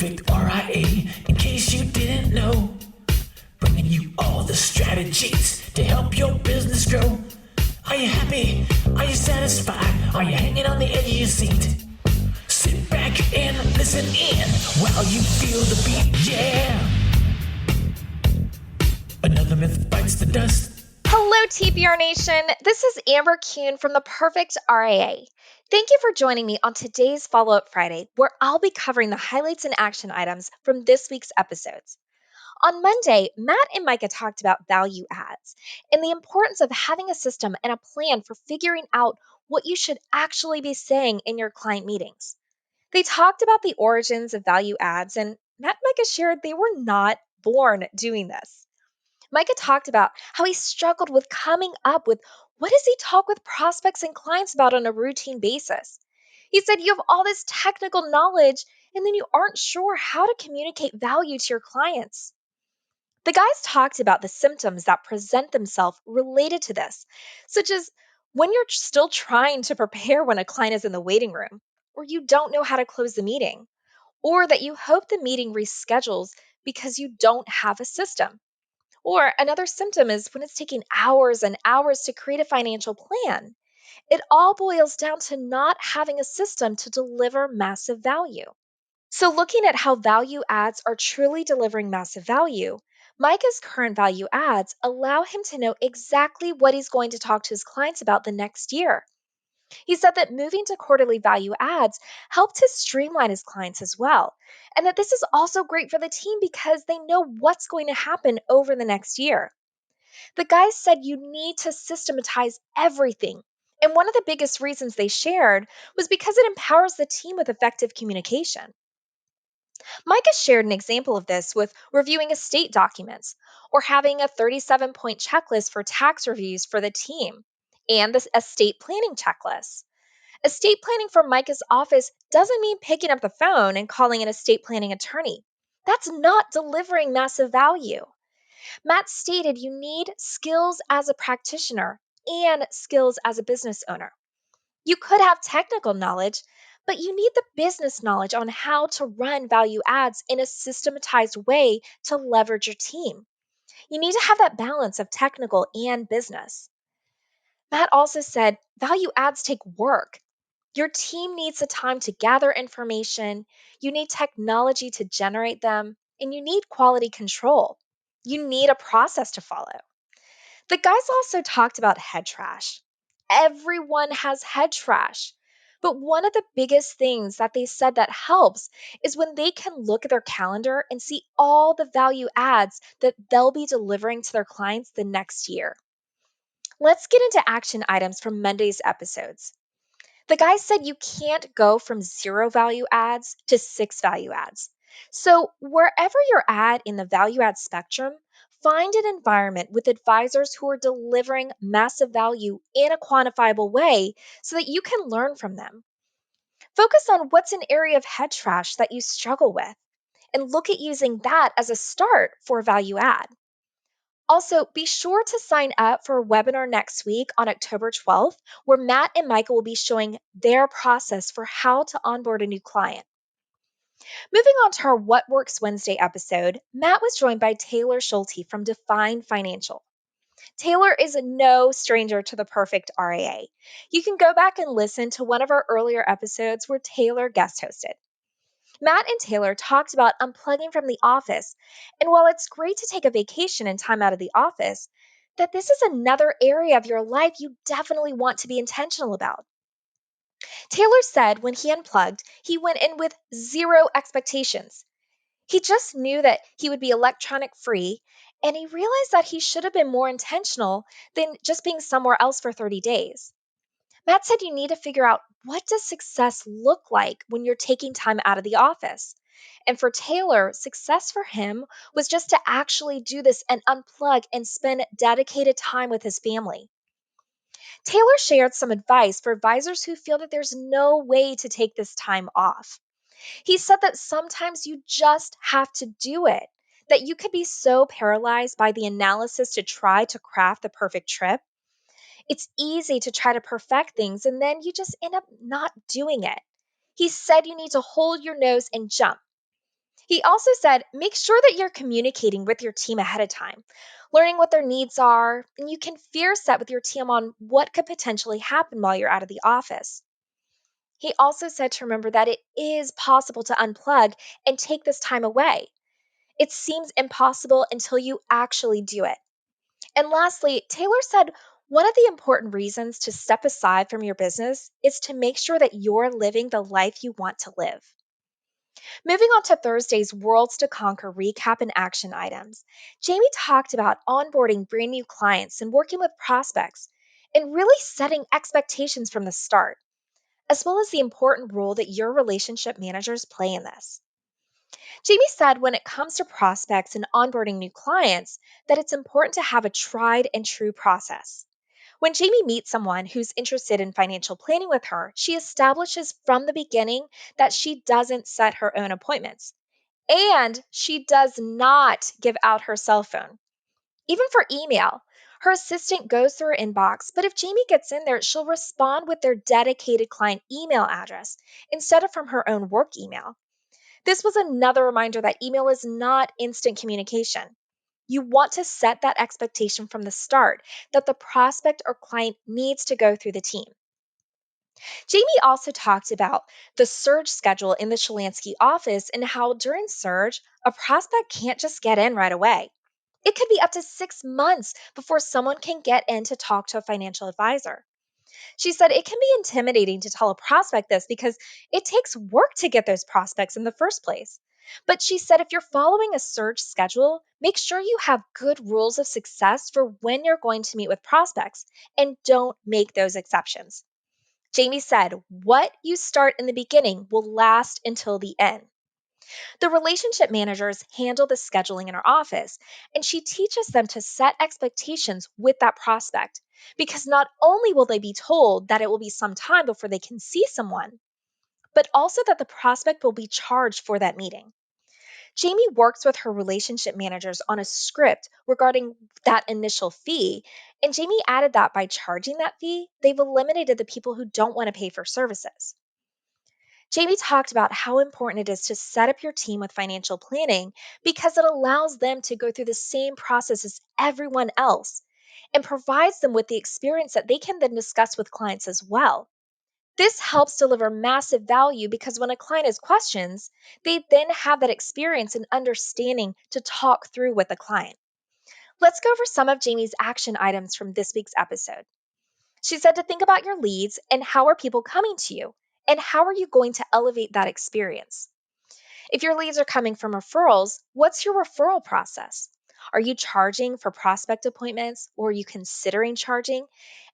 perfect RIA, in case you didn't know. Bringing you all the strategies to help your business grow. Are you happy? Are you satisfied? Are you hanging on the edge of your seat? Sit back and listen in while you feel the beat, yeah. Another myth bites the dust. Hello, TBR Nation. This is Amber Kuhn from the Perfect RIA. Thank you for joining me on today's Follow Up Friday, where I'll be covering the highlights and action items from this week's episodes. On Monday, Matt and Micah talked about value adds and the importance of having a system and a plan for figuring out what you should actually be saying in your client meetings. They talked about the origins of value adds, and Matt and Micah shared they were not born doing this. Micah talked about how he struggled with coming up with what does he talk with prospects and clients about on a routine basis. He said you have all this technical knowledge and then you aren't sure how to communicate value to your clients. The guys talked about the symptoms that present themselves related to this, such as when you're still trying to prepare when a client is in the waiting room, or you don't know how to close the meeting, or that you hope the meeting reschedules because you don't have a system. Or another symptom is when it's taking hours and hours to create a financial plan. It all boils down to not having a system to deliver massive value. So, looking at how value adds are truly delivering massive value, Micah's current value adds allow him to know exactly what he's going to talk to his clients about the next year. He said that moving to quarterly value adds helped to streamline his clients as well, and that this is also great for the team because they know what's going to happen over the next year. The guys said you need to systematize everything. And one of the biggest reasons they shared was because it empowers the team with effective communication. Micah shared an example of this with reviewing estate documents or having a 37-point checklist for tax reviews for the team and the estate planning checklist. Estate planning for Micah's office doesn't mean picking up the phone and calling an estate planning attorney. That's not delivering massive value. Matt stated you need skills as a practitioner and skills as a business owner. You could have technical knowledge, but you need the business knowledge on how to run value adds in a systematized way to leverage your team. You need to have that balance of technical and business. Matt also said value adds take work. Your team needs the time to gather information, you need technology to generate them, and you need quality control. You need a process to follow. The guys also talked about head trash. Everyone has head trash. But one of the biggest things that they said that helps is when they can look at their calendar and see all the value adds that they'll be delivering to their clients the next year. Let's get into action items from Monday's episodes. The guy said you can't go from 0 value adds to 6 value adds. So, wherever you're at in the value add spectrum, find an environment with advisors who are delivering massive value in a quantifiable way so that you can learn from them. Focus on what's an area of head trash that you struggle with and look at using that as a start for a value add. Also, be sure to sign up for a webinar next week on October 12th, where Matt and Michael will be showing their process for how to onboard a new client. Moving on to our What Works Wednesday episode, Matt was joined by Taylor Schulte from Define Financial. Taylor is no stranger to the perfect RAA. You can go back and listen to one of our earlier episodes where Taylor guest hosted. Matt and Taylor talked about unplugging from the office, and while it's great to take a vacation and time out of the office, that this is another area of your life you definitely want to be intentional about. Taylor said when he unplugged, he went in with zero expectations. He just knew that he would be electronic free, and he realized that he should have been more intentional than just being somewhere else for 30 days. Matt said you need to figure out what does success look like when you're taking time out of the office. And for Taylor, success for him was just to actually do this and unplug and spend dedicated time with his family. Taylor shared some advice for advisors who feel that there's no way to take this time off. He said that sometimes you just have to do it, that you could be so paralyzed by the analysis to try to craft the perfect trip. It's easy to try to perfect things and then you just end up not doing it. He said you need to hold your nose and jump. He also said, make sure that you're communicating with your team ahead of time, learning what their needs are, and you can fear set with your team on what could potentially happen while you're out of the office. He also said to remember that it is possible to unplug and take this time away. It seems impossible until you actually do it. And lastly, Taylor said one of the important reasons to step aside from your business is to make sure that you're living the life you want to live. Moving on to Thursday's Worlds to Conquer recap and action items, Jamie talked about onboarding brand new clients and working with prospects and really setting expectations from the start, as well as the important role that your relationship managers play in this. Jamie said when it comes to prospects and onboarding new clients, that it's important to have a tried and true process. When Jamie meets someone who's interested in financial planning with her, she establishes from the beginning that she doesn't set her own appointments. And she does not give out her cell phone. Even for email, her assistant goes through her inbox, but if Jamie gets in there, she'll respond with their dedicated client email address instead of from her own work email. This was another reminder that email is not instant communication. You want to set that expectation from the start that the prospect or client needs to go through the team. Jamie also talked about the surge schedule in the Shalansky office and how during surge, a prospect can't just get in right away. It could be up to 6 months before someone can get in to talk to a financial advisor. She said it can be intimidating to tell a prospect this because it takes work to get those prospects in the first place. But she said if you're following a surge schedule, make sure you have good rules of success for when you're going to meet with prospects and don't make those exceptions. Jamie said, what you start in the beginning will last until the end. The relationship managers handle the scheduling in our office, and she teaches them to set expectations with that prospect because not only will they be told that it will be some time before they can see someone, but also that the prospect will be charged for that meeting. Jamie works with her relationship managers on a script regarding that initial fee, and Jamie added that by charging that fee, they've eliminated the people who don't want to pay for services. Jamie talked about how important it is to set up your team with financial planning because it allows them to go through the same process as everyone else and provides them with the experience that they can then discuss with clients as well. This helps deliver massive value because when a client has questions, they then have that experience and understanding to talk through with the client. Let's go over some of Jamie's action items from this week's episode. She said to think about your leads and how are people coming to you and how are you going to elevate that experience. If your leads are coming from referrals, what's your referral process? Are you charging for prospect appointments or are you considering charging?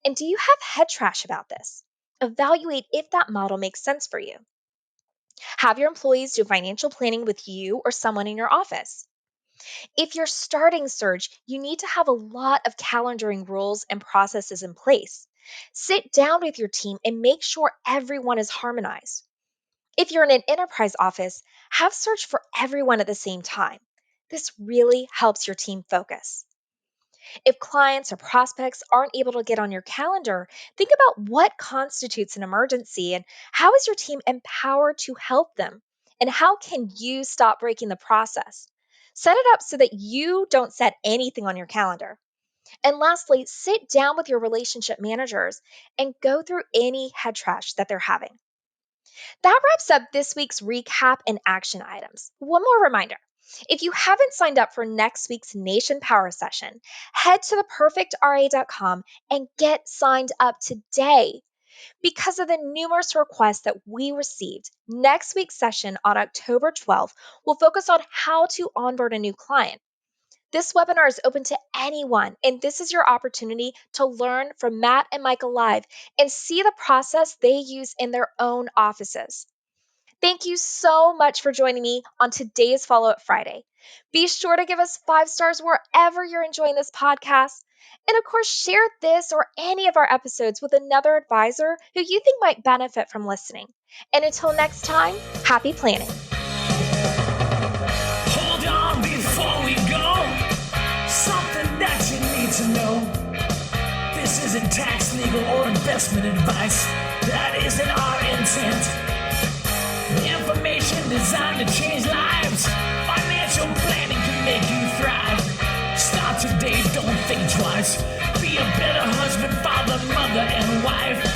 And do you have head trash about this? Evaluate if that model makes sense for you. Have your employees do financial planning with you or someone in your office. If you're starting Surge, you need to have a lot of calendaring rules and processes in place. Sit down with your team and make sure everyone is harmonized. If you're in an enterprise office, have Surge for everyone at the same time. This really helps your team focus. If clients or prospects aren't able to get on your calendar, think about what constitutes an emergency and how is your team empowered to help them? And how can you stop breaking the process? Set it up so that you don't set anything on your calendar. And lastly, sit down with your relationship managers and go through any head trash that they're having. That wraps up this week's recap and action items. One more reminder. If you haven't signed up for next week's Nation Power session, head to theperfectra.com and get signed up today. Because of the numerous requests that we received, next week's session on October 12th will focus on how to onboard a new client. This webinar is open to anyone, and this is your opportunity to learn from Matt and Michael live and see the process they use in their own offices. Thank you so much for joining me on today's Follow Up Friday. Be sure to give us 5 stars wherever you're enjoying this podcast. And of course, share this or any of our episodes with another advisor who you think might benefit from listening. And until next time, happy planning. Hold on before we go. Something that you need to know. This isn't tax, legal, or investment advice. That isn't our intent. Information designed to change lives. insurance. Financial planning can make you thrive. Start today, don't think twice. Be a better husband, father, mother, and wife.